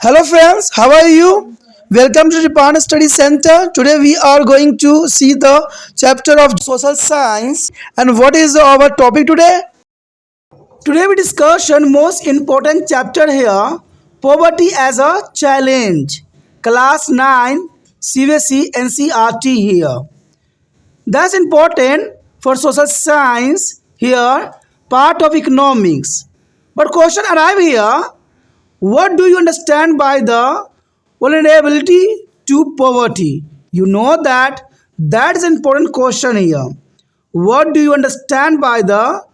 Hello friends, how are you? Welcome to the Japan Study Center. Today we are going to see the chapter of social science and what is our topic today? Today we discussion most important chapter here, poverty as a challenge. Class 9 cbse ncert here. That's important for social science here, part of economics. But question arrive here, what do you understand by the vulnerability to poverty? You know that is an important question here. What do you understand by the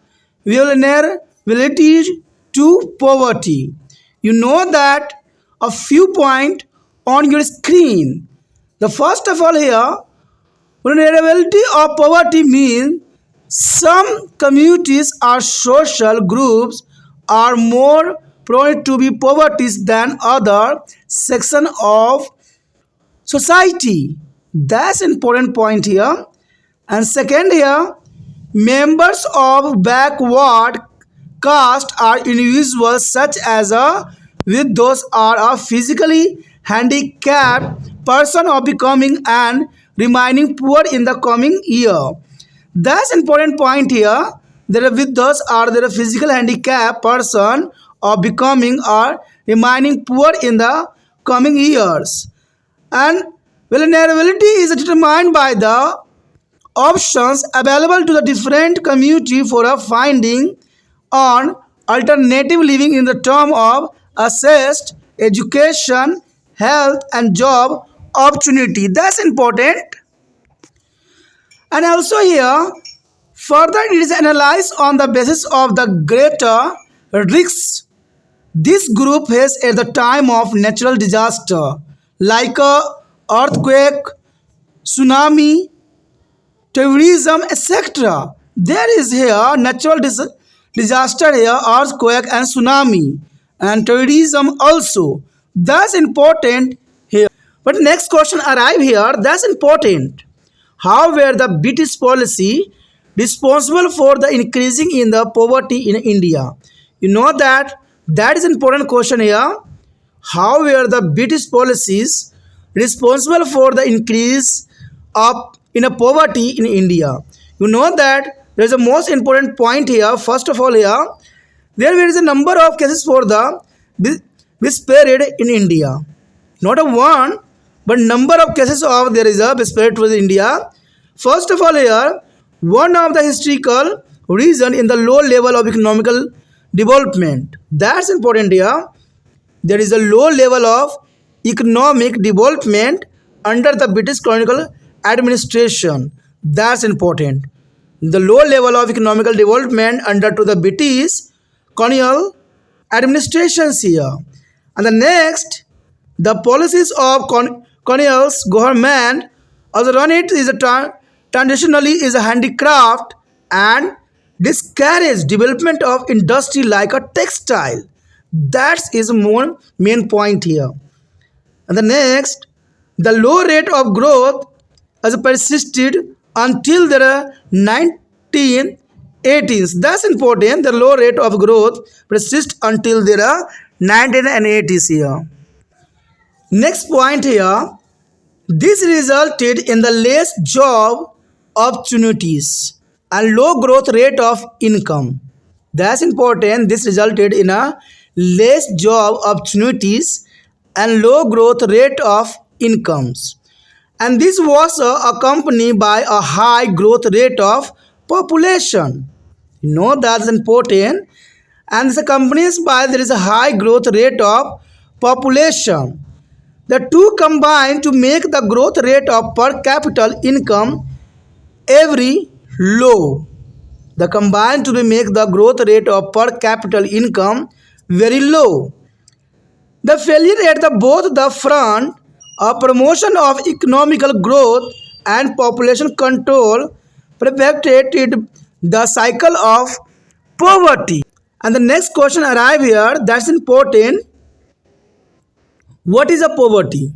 vulnerability to poverty? You know that a few points on your screen. The first of all here, vulnerability of poverty means some communities or social groups are more prone to be poverty than other section of society. That's important point here. And second here, members of backward caste are individuals such as a with those are a physically handicapped person or becoming and remaining poor in the coming year. That's important point here. There are with those are there a physical handicap person or becoming or remaining poor in the coming years. And vulnerability is determined by the options available to the different community for a finding on alternative living in the term of assessed education, health and job opportunity. That's important. And also here, further it is analyzed on the basis of the greater risks this group has at the time of natural disaster like a earthquake, tsunami, terrorism, etc. There is here natural disaster here, earthquake and tsunami, and terrorism also. That's important here. But next question arrive here. That's important. How were the British policy responsible for the increasing in the poverty in India? You know that is important question here. How were the British policies responsible for the increase of in a poverty in India? You know that there is a most important point here. First of all, here there is a number of cases for the this period in India. Not a one, but number of cases of there is a spirit with India. First of all, here one of the historical reason in the low level of economical development. That's important here. There is a low level of economic development under the British colonial administration. That's important. The low level of economical development under to the British colonial administrations here. And the next, the policies of colonial government also run it is a traditionally is a handicraft and discourage development of industry like a textile. That is more main point here. And the next, the low rate of growth has persisted until the 1980s. That's important. The low rate of growth persists until the 1980s here. Next point here, this resulted in the less job opportunities and low growth rate of income. That's important. This resulted in a less job opportunities and low growth rate of incomes. And this was accompanied by a high growth rate of population. You know that's important. And this accompanies by there is a high growth rate of population. The two combine to make the growth rate of per capita income every low. The combined to make the growth rate of per capita income very low. The failure at the both the front of promotion of economical growth and population control perpetuated the cycle of poverty. And the next question arrive here. That's important. What is a poverty?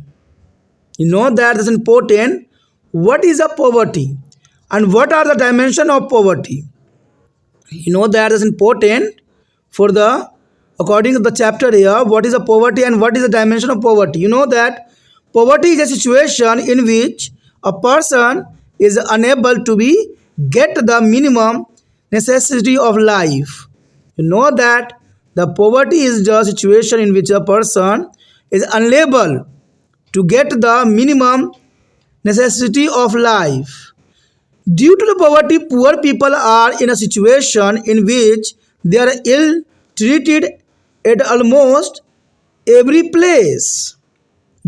You know that is important. What is a poverty? And what are the dimensions of poverty? You know that is important for the according to the chapter here, what is a poverty and what is the dimension of poverty. You know that poverty is a situation in which a person is unable to be get the minimum necessity of life. You know that the poverty is the situation in which a person is unable to get the minimum necessity of life. Due to the poverty, poor people are in a situation in which they are ill treated at almost every place.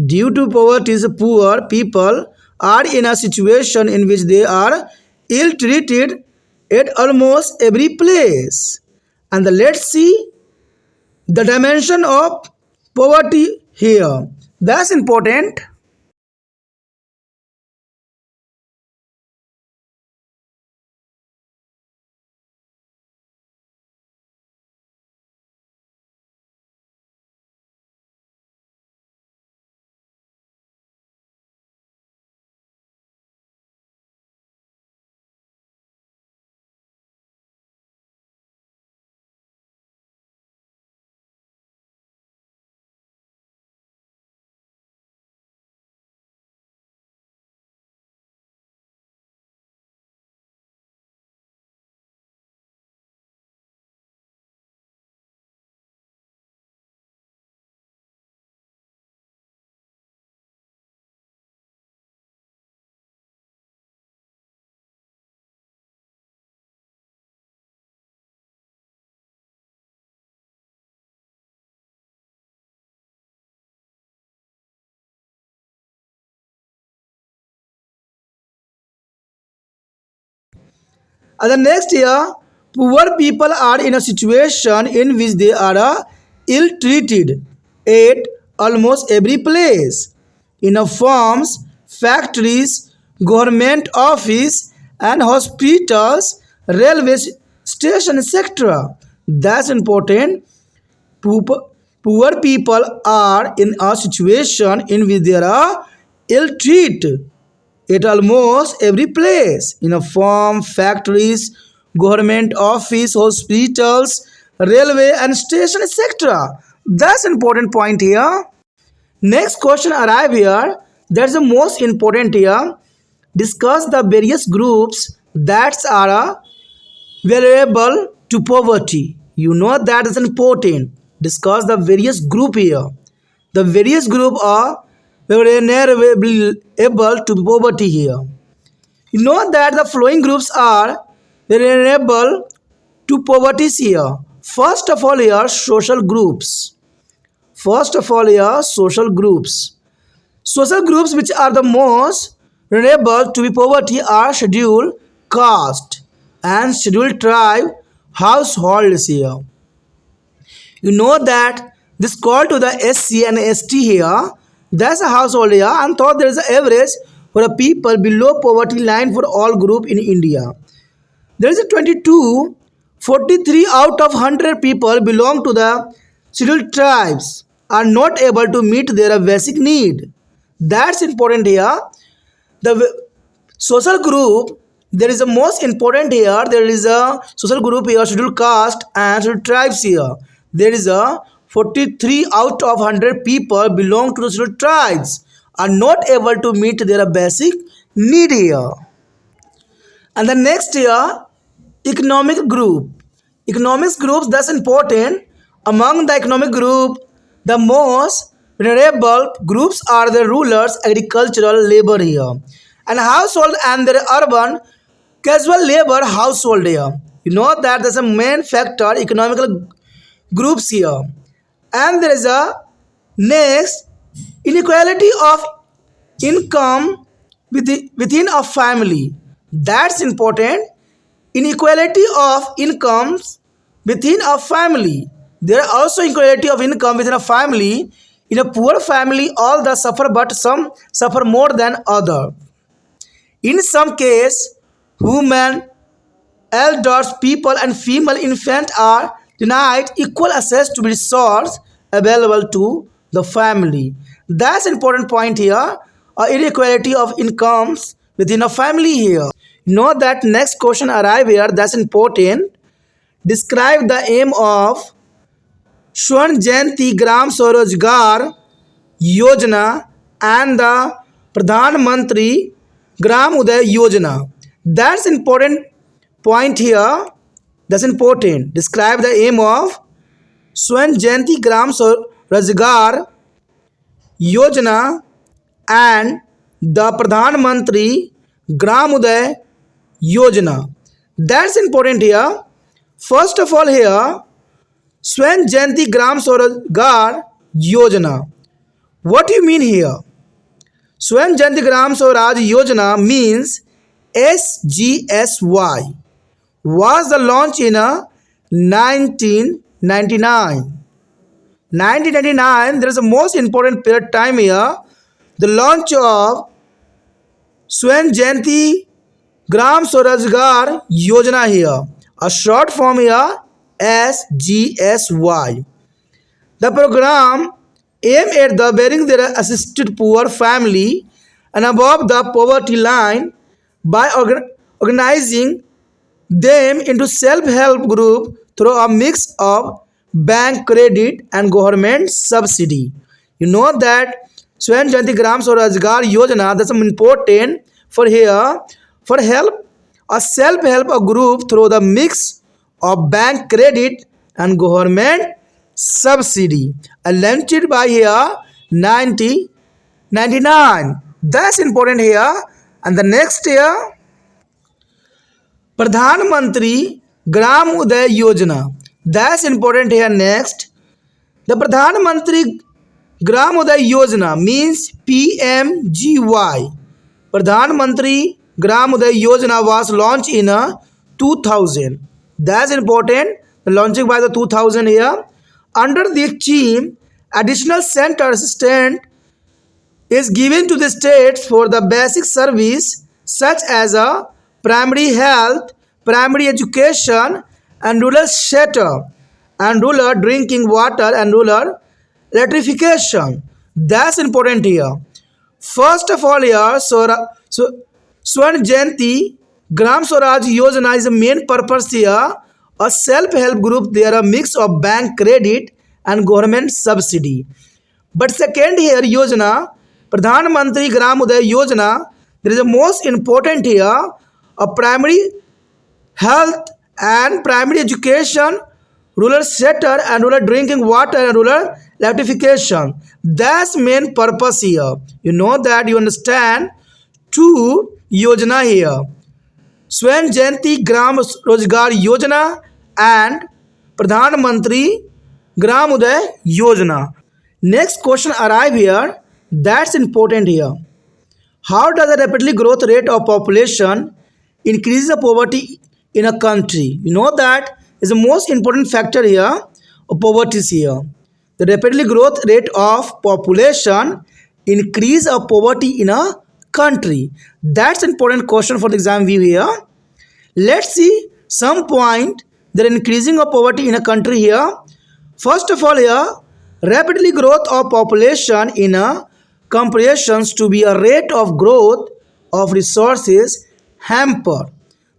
Due to poverty, poor people are in a situation in which they are ill treated at almost every place. And let's see the dimension of poverty here. That's important. And the next year, poor people are in a situation in which they are ill treated at almost every place. In a farms, factories, government office, and hospitals, railway station, etc. That's important. Poor, poor people are in a situation in which they are ill treated at almost every place in a farm, factories, government office, hospitals, railway and station, etc. That's important point here. Next question arrive here. That's the most important here. Discuss the various groups that are vulnerable to poverty. You know that is important. Discuss the various group here. The various group are vulnerable to poverty here. You know that the following groups are vulnerable to poverty here. First of all, here social groups. First of all, here social groups. Social groups which are the most vulnerable to poverty are scheduled caste and scheduled tribe households here. You know that this call to the SC and ST here, that's a household here, and thought there is an average for a people below poverty line for all group in India. There is a 22, 43 out of 100 people belong to the scheduled tribes are not able to meet their basic need. That's important here. The social group, there is a most important here. There is a social group here, scheduled caste and scheduled tribes here. There is a 43 out of 100 people belong to the scheduled tribes are not able to meet their basic need here. And the next here, economic group. Economics groups, that's important. Among the economic group, the most vulnerable groups are the rulers, agricultural labor here, and household and the urban casual labor household here. You know that there's a main factor economical groups here. And there is a next inequality of income within a family. That's important. Inequality of incomes within a family. There are also inequality of income within a family. In a poor family, all the suffer, but some suffer more than other. In some case, women, elders, people, and female infant are denied equal access to resources available to the family. That's important point here. Inequality of incomes within a family here. Know that next question arrive here. That's important. Describe the aim of स्वर्ण जयंती ग्राम स्वरोजगार योजना and the Pradhan Mantri Gram Uday Yojana. That's important point here. That's important. Describe the aim of Swan Jayanti Gram Swazgar Yojana and the Pradhan Mantri Gram Uday Yojana. That's important here. First of all here, Swan Jayanti Gram Swazgar Yojana. What do you mean here? Swan Jayanti Gram Swaraj Yojana means SGSY was the launch in 1999. 1999, there is a most important period time here. The launch of Swan Jayanti Gram Swarajgar Yojana here. A short form here SGSY. The program aimed at the bearing their assisted poor family and above the poverty line by organizing them into self-help group through a mix of bank credit and government subsidy. You know that Swan Jayanti Gram Swarajgar Yojana, that's important for here for help a self-help group through the mix of bank credit and government subsidy. Launched by here 1999. That's important here. And the next year Pradhan Mantri Gram Uday Yojana. That's important here next. The Pradhan Mantri Gram Uday Yojana means PMGY. Pradhan Mantri Gram Uday Yojana was launched in 2000. That's important. The launching by the 2000 here. Under the scheme, additional center assistant is given to the states for the basic service such as a primary health, primary education, and rural shelter, and rural drinking water, and rural electrification. That's important here. First of all, here, Swan Jayanti Gram Swaraj Yojana is the main purpose here. A self-help group, they are a mix of bank credit and government subsidy. But second here, Yojana, Pradhan Mantri Gram Uday Yojana, there is a most important here, a primary health and primary education, rural shelter and rural drinking water and rural electrification. That's main purpose here. You know that, you understand. Two Yojana here. Swan Jayanti Gram Rozgar Yojana and Pradhan Mantri Gram Uday Yojana. Next question arrive here. That's important here. How does the rapidly growth rate of population increase the poverty in a country? You know that is the most important factor here of poverty is here. The rapidly growth rate of population increase of poverty in a country. That's important question for the exam view here. Let's see some point that increasing of poverty in a country here. First of all here, rapidly growth of population in a comparisons to be a rate of growth of resources hamper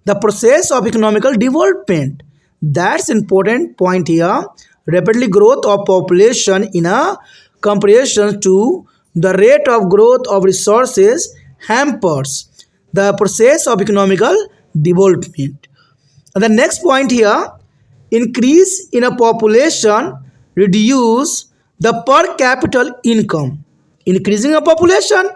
the process of economical development. That's important point here. Rapidly growth of population in a comparison to the rate of growth of resources hampers the process of economical development. And the next point here, increase in a population reduce the per capita income. Increasing a population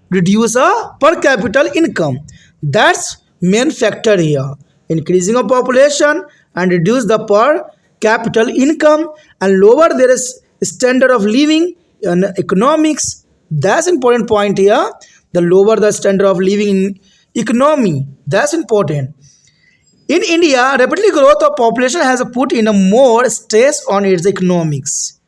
reduce a per capita income. That's main factor here. Increasing a population and reduce the per capita income and lower their standard of living in economics. That's important point here. The lower the standard of living in economy. That's important. In India, rapidly growth of population has put in a more stress on its economics.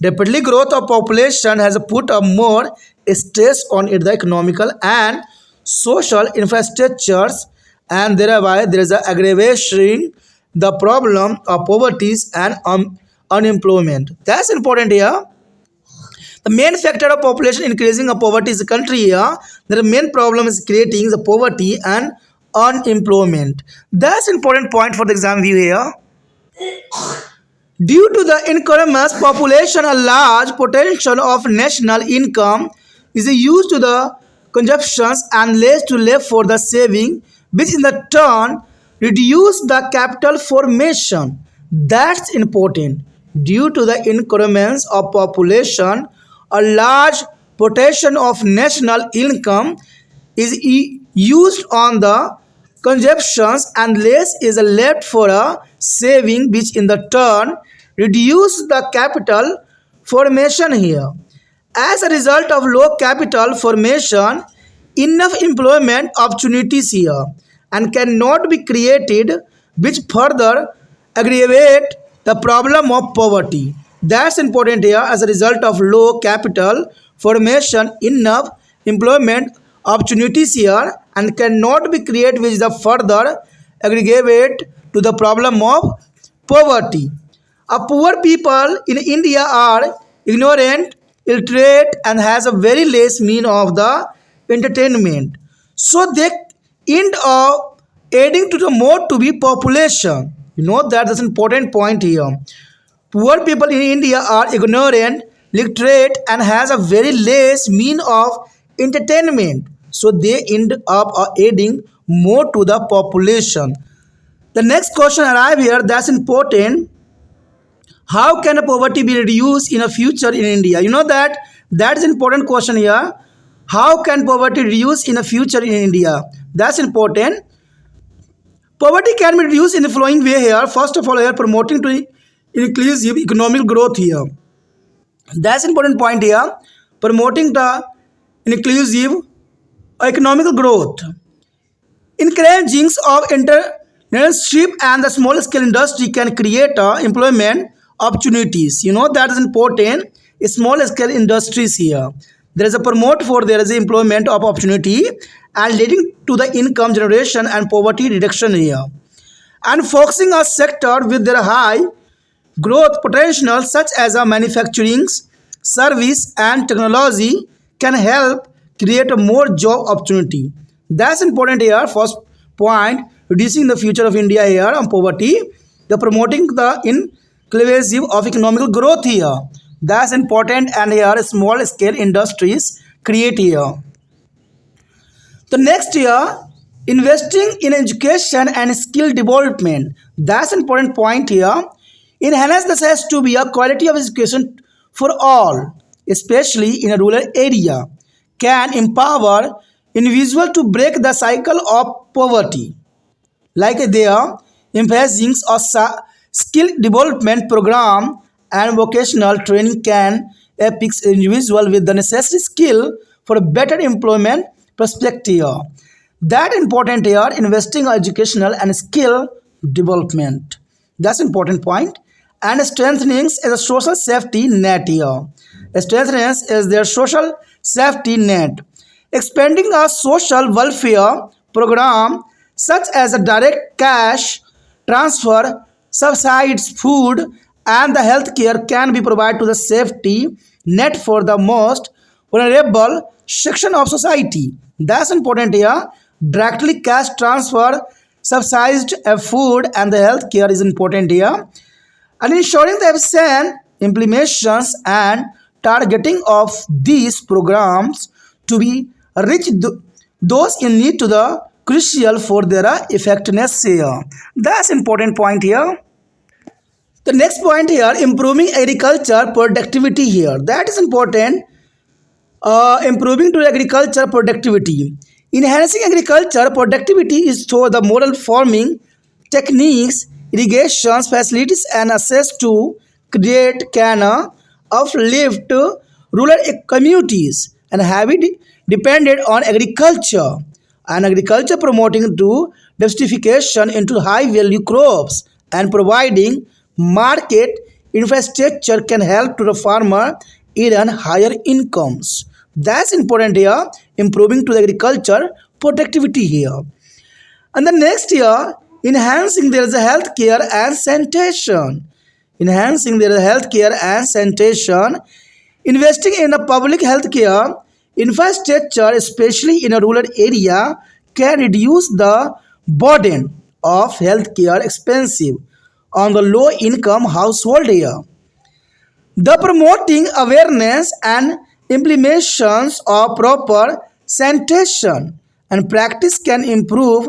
Rapidly growth of population has put a more stress on its economical and social infrastructures, and thereby there is a aggravation the problem of poverty and unemployment. That's important here. The main factor of population increasing of poverty is the country here. The main problem is creating the poverty and unemployment. That's important point for the exam view here. Due to the enormous population, a large potential of national income is used to the consumptions and less to left for the saving, which in the turn reduce the capital formation. That's important. Due to the increments of population, a large portion of national income is used on the consumptions and less is left for a saving, which in the turn reduce the capital formation here. As a result of low capital formation, enough employment opportunities here and cannot be created, which further aggravate the problem of poverty. That's important here. As a result of low capital formation, enough employment opportunities here and cannot be created, which the further aggravate to the problem of poverty. Poor people in India are ignorant, illiterate, and has a very less mean of the entertainment. So they end up adding to the more to be population. That's an important point here. Poor people in India are ignorant, literate, and has a very less mean of entertainment. So they end up adding more to the population. The next question arrive here. That's important. How can poverty be reduced in a future in India? That's an important question here. How can poverty reduce in a future in India? That's important. Poverty can be reduced in the following way here. First of all, here promoting to inclusive economic growth here. That's important point here. Promoting the inclusive economic growth. Encouraging of entrepreneurship and the small scale industry can create employment opportunities. That is important. Small scale industries here. There is a promote for there is employment of opportunity and leading to the income generation and poverty reduction here. And focusing a sector with their high growth potential such as manufacturing, service and technology can help create a more job opportunity. That's important here. First point, reducing the future of India here on poverty. The promoting the inclusive of economic growth here. That's important, and here small scale industries create here. The next year, investing in education and skill development. That's an important point here. Enhance this has to be a quality of education for all, especially in a rural area, can empower individual to break the cycle of poverty. Like they are emphasizing a skill development program and vocational training can equip individual with the necessary skill for a better employment perspective. That important here, investing in educational and skill development. That's important point. And strengthening is a social safety net here. Strengthening is their social safety net. Expanding a social welfare program such as a direct cash transfer, subsidies, food, and the healthcare can be provided to the safety net for the most vulnerable section of society. That's important here. Directly cash transfer, subsidized food, and the healthcare is important here. And ensuring the efficient implementations and targeting of these programs to be reach those in need to the crucial for their effectiveness here. That's important point here. The next point here, improving agriculture productivity here. That is important. Improving to agriculture productivity. Enhancing agriculture productivity is through the model farming techniques, irrigation facilities, and access to create can uplift rural communities and heavily dependent on agriculture. And agriculture promoting to diversification into high value crops and providing market infrastructure can help to the farmer earn higher incomes. That's important here, improving to the agriculture productivity here. And the next year, enhancing there is a healthcare and sanitation. Enhancing there is a healthcare and sanitation. Investing in a public healthcare infrastructure, especially in a rural area, can reduce the burden of healthcare expensive on the low income household here. The promoting awareness and implementations of proper sanitation and practice can improve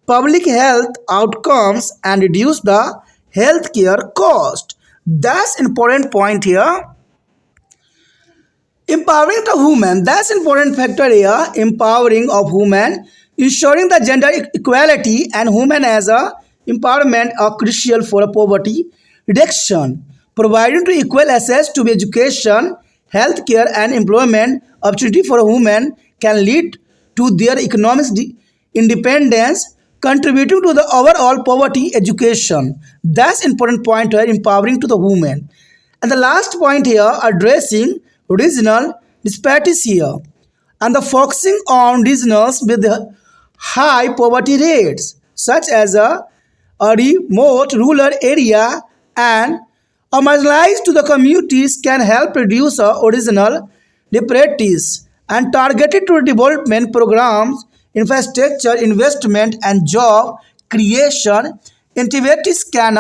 public health outcomes and reduce the healthcare cost. That's important point here. Empowering the woman, that's important factor here. Empowering of women, ensuring the gender equality and women as a empowerment are crucial for poverty reduction. Providing to equal access to education, healthcare, and employment opportunity for women can lead to their economic independence, contributing to the overall poverty education. That's important point here. Empowering to the women. And the last point here, addressing regional disparities here and the focusing on regions with the high poverty rates such as a remote rural area and a marginalized to the communities can help reduce original disparities and targeted to development programs, infrastructure investment and job creation activities can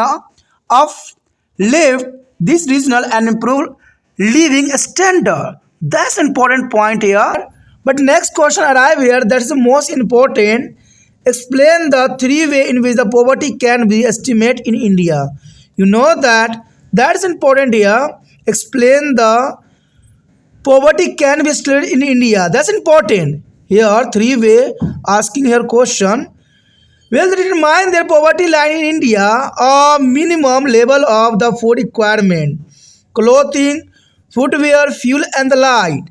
uplift this regional and improve living standard. That's important point here. But next question arrive here. That's the most important. Explain the three way in which the poverty can be estimated in India. You know that that's important here. Explain the poverty can be estimated in India. That's important. Here three way asking here question. Will determine their poverty line in India a minimum level of the food requirement, clothing, footwear, fuel and the light,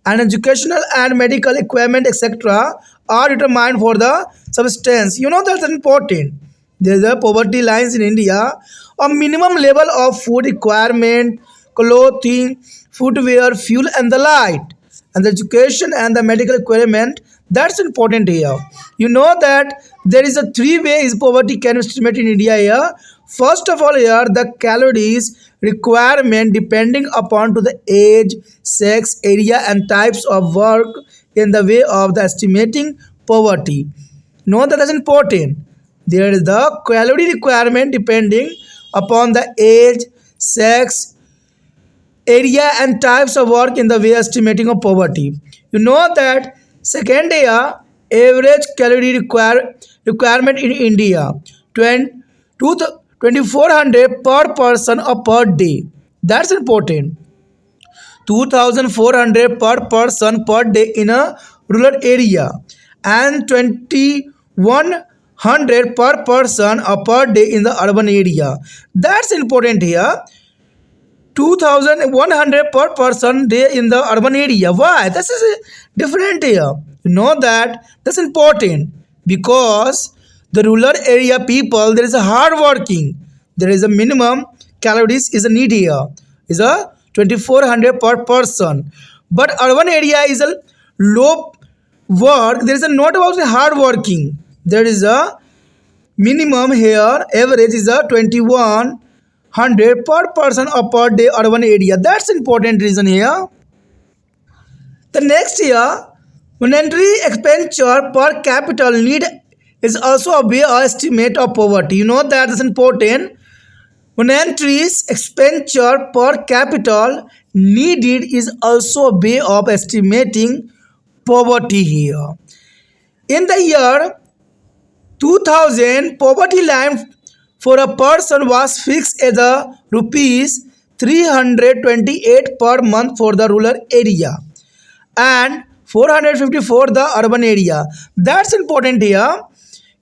and educational and medical equipment, etc. are determined for the substance. You know that's important. There is a poverty lines in India, a minimum level of food requirement, clothing, footwear, fuel and the light, and the education and the medical equipment. That's important here. You know that there is a three ways poverty can estimate in India here. First of all here the calories requirement depending upon to the age, sex, area and types of work in the way of the estimating poverty. Know that is important. There is the calorie requirement depending upon the age, sex, area and types of work in the way estimating of poverty. You know that second area average calorie requirement in India 2400 per person or per day. That's important. 2400 per person per day in a rural area and 2100 per person or per day in the urban area. That's important here. 2100 per person day in the urban area. Why? This is different here. You know that that's important because the rural area people there is a hard working. There is a minimum calories is a need here. Is a 2400 per person. But urban area is a low work. There is a not about the hard working. There is a minimum here. Average is a 2100 per person or per day urban area. That's important reason here. The next year, monetary expenditure per capita need is also a way of estimate of poverty. You know that is important. Monetary expenditure per capita needed is also a way of estimating poverty here. In the year 2000, poverty line for a person was fixed as a rupees 328 per month for the rural area and 450 for the urban area. That's important here.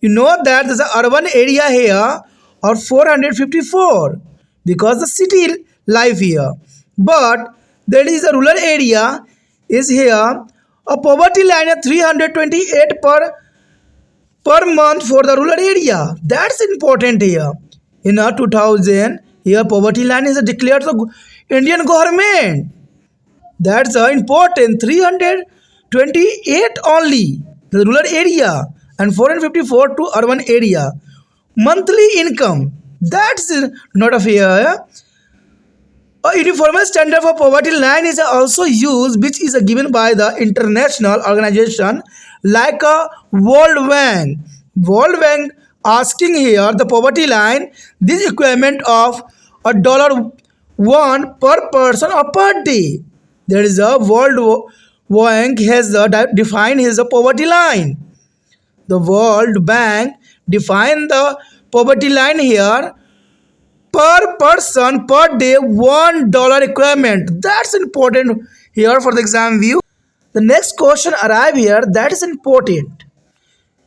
You know that there's an urban area here or 454 because the city life here. But there is a rural area is here a poverty line of 328 per month for the rural area. That's important here. In 2000, here poverty line is declared the Indian government. That's important. 328 only the rural area and 454 to urban area. Monthly income. That's not a fair. A uniform standard for poverty line is also used, which is given by the international organization like a World Bank. World Bank asking here the poverty line, this equivalent of a dollar one per person or per day. There is a Bank has defined his poverty line. The World Bank defined the poverty line here per person per day $1 requirement. That's important here for the exam view. The next question arrive here that is important.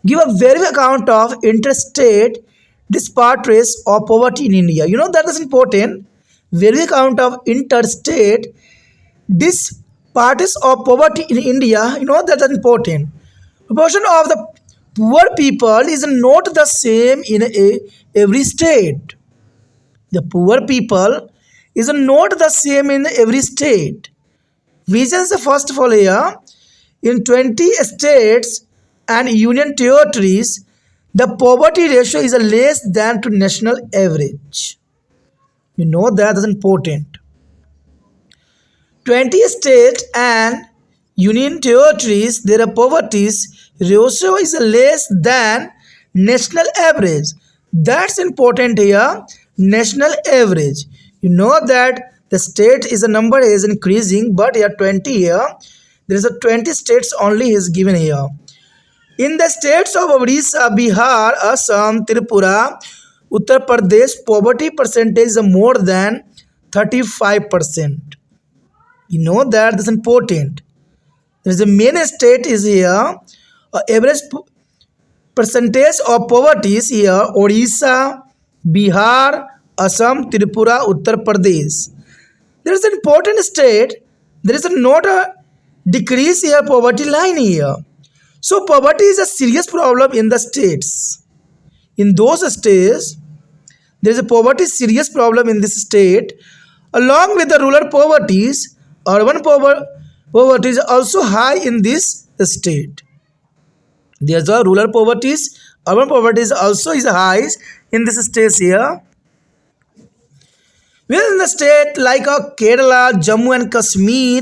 Give a very account of interstate disparities of poverty in India. You know that is important. Very account of interstate disparities of poverty in India. You know that is important. Proportion of the poor people is not the same in every state. The poor people is not the same in every state. Visions first of all here, in 20 states and union territories, the poverty ratio is less than to national average. You know that is important. 20 states and union territories, their poverty ratio is less than national average. That's important here. National average. You know that the state is a number is increasing, but here 20 here. There is a 20 states only is given here. In the states of Odisha, Bihar, Assam, Tripura, Uttar Pradesh, poverty percentage is more than 35%. You know that is important. There is a main state is here. Average percentage of poverty is here. Odisha, Bihar, Assam, Tripura, Uttar Pradesh. There is an important state. There is not a decrease here poverty line here. So poverty is a serious problem in the states. In those states, there is a poverty serious problem in this state. Along with the rural poverties, urban poverty is also high in this state. There's a rural poverties, urban poverty is also is high in this state here. Within the state like Kerala, Jammu and Kashmir,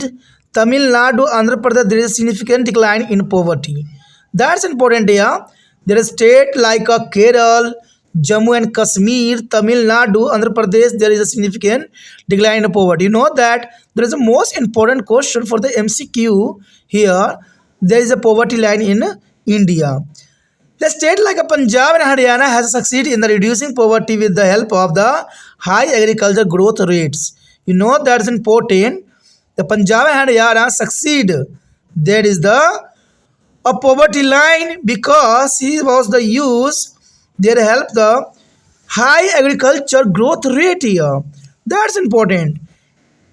Tamil Nadu, Andhra Pradesh, there is a significant decline in poverty. That's important here. There is state like Kerala, Jammu and Kashmir, Tamil Nadu, Andhra Pradesh, there is a significant decline in poverty. You know that there is a most important question for the MCQ here. There is a poverty line in India. The state like Punjab and Haryana has succeeded in the reducing poverty with the help of the high agriculture growth rates. You know that's important. The Punjab and Haryana succeed. There is the a poverty line because he was the use their help the high agriculture growth rate here. That's important.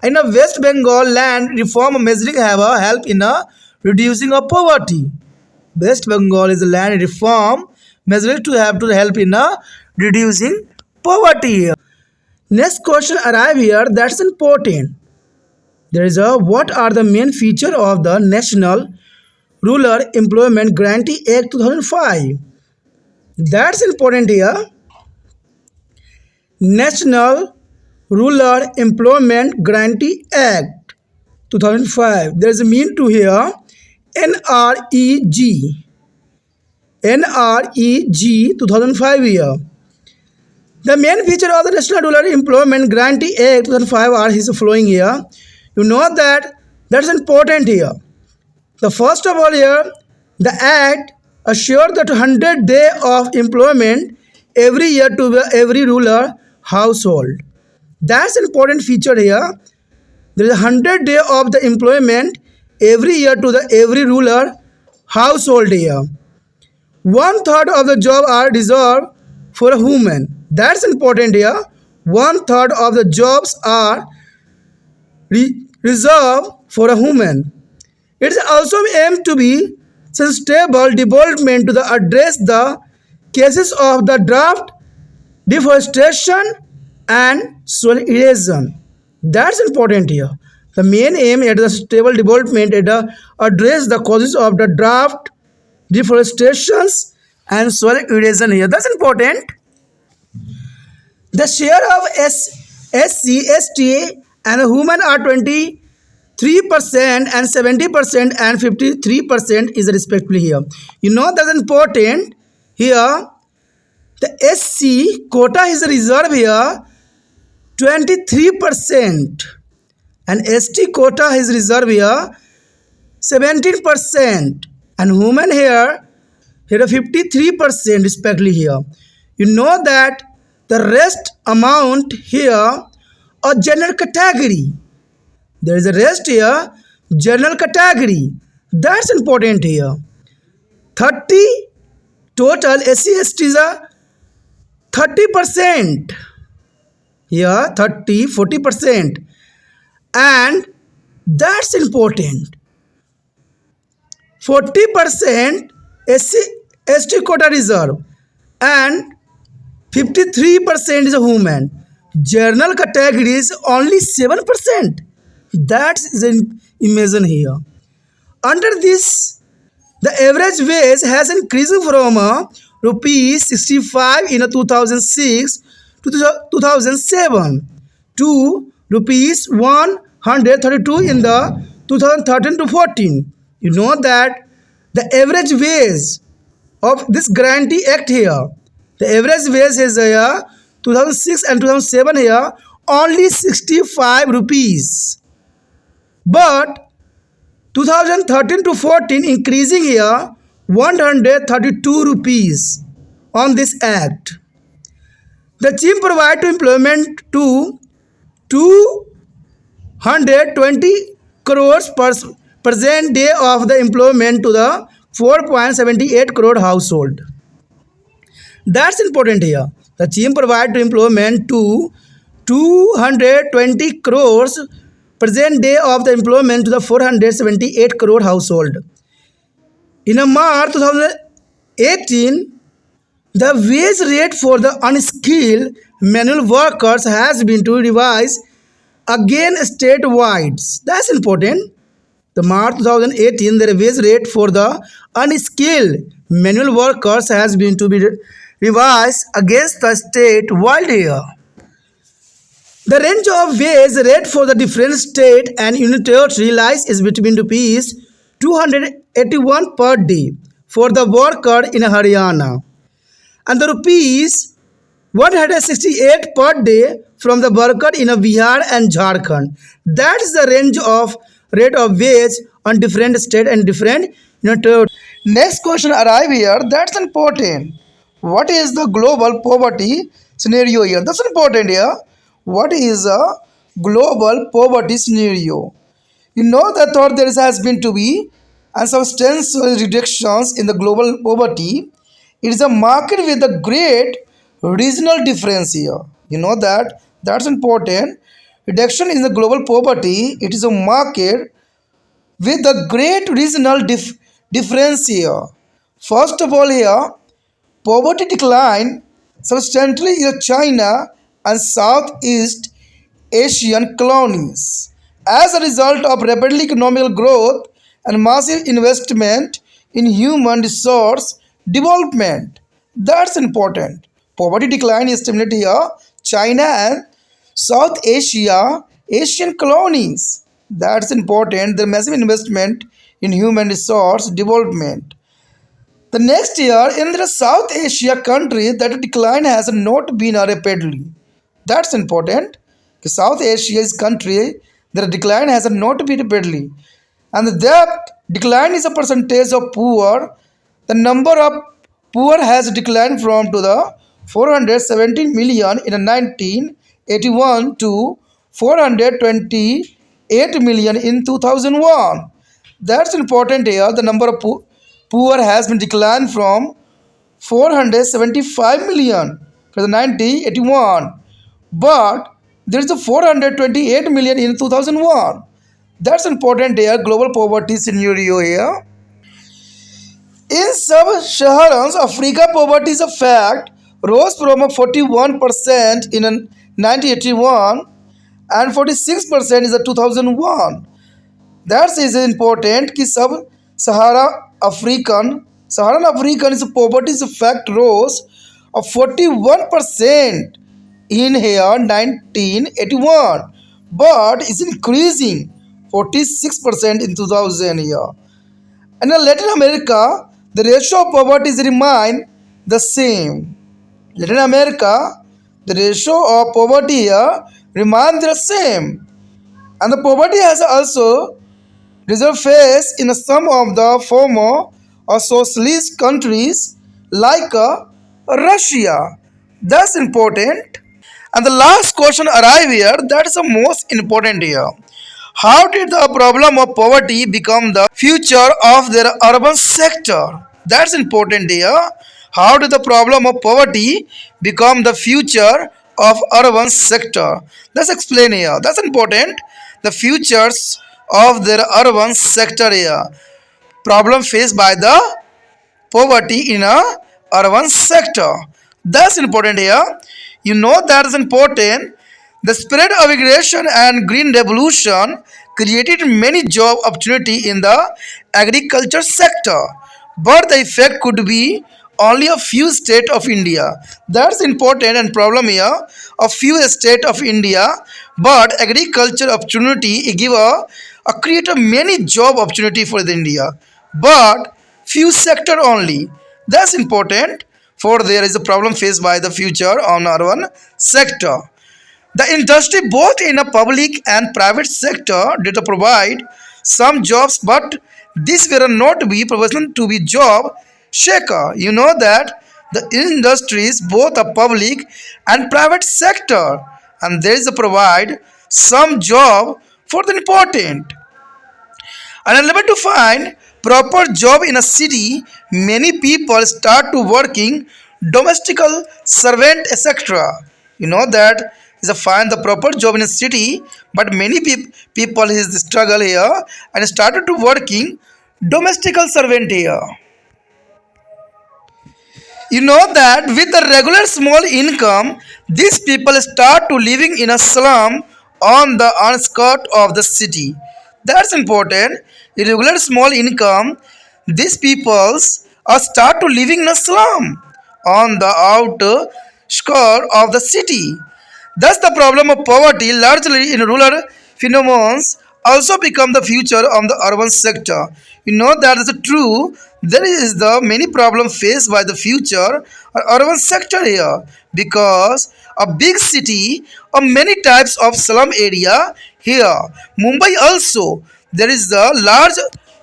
In a West Bengal land reform measuring have a help in a reducing of poverty. West Bengal is a land reform measuring to have to help in a reducing poverty here. Next question arrive here that's important. There is a what are the main feature of the National Rural Employment Guarantee Act 2005? That's important here. National Rural Employment Guarantee Act 2005. There is a mean to here NREG. NREG 2005 here. The main feature of the National Rural Employment Guarantee Act 2005 are his flowing here. You know that that's important here. The first of all here, the act assures that 100 days of employment every year to every rural household. That's important feature here. There is 100 days of the employment every year to the every rural household here. 1/3 of the job are reserved for a woman. That's important here. 1/3 of the jobs are reserved for a woman. It is also aimed to be sustainable development to address the cases of the drought, deforestation, and soil erosion. That's important here. The main aim at the stable development is to address the causes of the drought, deforestation, and soil erosion here. That's important. The share of SC, ST, and women are 23% and 70% and 53% is respectively here. You know that's important. Here The SC quota is reserved here 23%, and ST quota is reserved here 17%, and women here 53% respectively here. You know that the rest amount here a general category. There is a rest here general category. That's important here. 30 total SC ST is a 30%. Here 30 40%, and that's important. 40% SC ST quota reserve and 53% is a woman. General category is only 7%. That is an imagine here. Under this, the average wage has increased from rupees 65 in 2006 to 2007 to rupees 132 in the 2013 to 14. You know that the average wage of this guarantee act here, the average wage is here 2006 and 2007 here only 65 rupees, but 2013 to 14 increasing here 132 rupees on this act. The scheme provide to employment to 220 crores per present day of the employment to the 4.78 crore household. That's important here. The scheme provide to employment to 220 crores present day of the employment to the 478 crore household. In a March 2018, the wage rate for the unskilled manual workers has been to revise again statewide. That's important. The March 2018, the wage rate for the unskilled manual workers has been to be revised against the statewide year. The range of wage rate for the different state and union territory lies is between rupees 281 per day for the worker in Haryana and the rupees 168 per day from the worker in Bihar and Jharkhand. That is the range of rate of wage on different state and different union territory. Next question arrive here. That's important. What is the global poverty scenario here? That's important here. What is a global poverty scenario? You know that thought there has been to be and substantial reductions in the global poverty. It is a market with a great regional difference here. You know that. That's important. Reduction in the global poverty. It is a market with a great regional difference here. First of all here, poverty decline substantially in China and Southeast Asian colonies as a result of rapidly economic growth and massive investment in human resource development. That's important. Poverty decline is estimated here China and South Asia Asian colonies. That's important. The massive investment in human resource development. The next year, in the South Asia country, that decline has not been rapidly. That's important. The South Asia's country, the decline has not been rapidly. And that decline is a percentage of poor. The number of poor has declined from to the 417 million in 1981 to 428 million in 2001. That's important here. The number of poor has been declined from 475 million for the 1981, but there is a 428 million in 2001. That's important here. Global poverty scenario here. In sub-Saharan Africa, poverty is a fact rose from 41% in 1981 and 46% is 2001. That is important कि सब Saharan African is poverty is a fact rose of 41% in here 1981, but is increasing 46% in 2000 here. And in Latin America, the ratio of poverty is remain the same. Latin America, the ratio of poverty here remains the same. And the poverty has also resurfaced in some of the former or socialist countries like Russia. That's important. And the last question arrive here, that is the most important here. How did the problem of poverty become the future of their urban sector? That's important here. How did the problem of poverty become the future of urban sector? Let's explain here. That's important. The futures of their urban sector here. Problem faced by the poverty in a urban sector. That's important here. You know that is important. The spread of immigration and green revolution created many job opportunity in the agriculture sector, but the effect could be only a few state of India. That's important and problem here. A few state of India, but agriculture opportunity give a create a many job opportunity for the India, but few sector only. That's important. For there is a problem faced by the future on urban sector. The industry, both in a public and private sector, did provide some jobs, but this were not be provision to be job shaker. You know that the industries, both a public and private sector, and there is a provide some job for the important. And unable to find proper job in a city, many people start to working domestical servant etc. You know that is a find the proper job in a city, but many people is struggle here and started to working domestical servant here. You know that with the regular small income, these people start to living in a slum on the outskirts of the city. That's important. Irregular small income, these peoples are start to living in a slum on the outskirts of the city. Thus, the problem of poverty, largely in rural phenomena, also become the future of the urban sector. You know that is true. There is the many problems faced by the future urban sector here because a big city or many types of slum area here. Mumbai also there is the large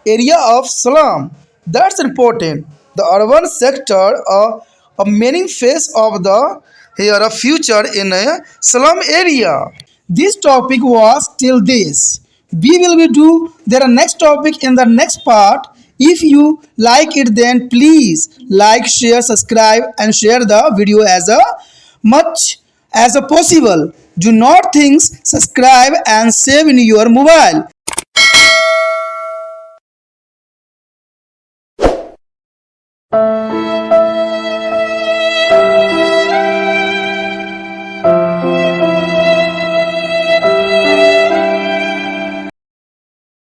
area of slum. That's important. The urban sector a meaning face of the here a future in a slum area. This topic was till this. We will be do their next topic in the next part. If you like it, then please like, share, subscribe, and share the video as a much as a possible. Do not think subscribe and save in your mobile.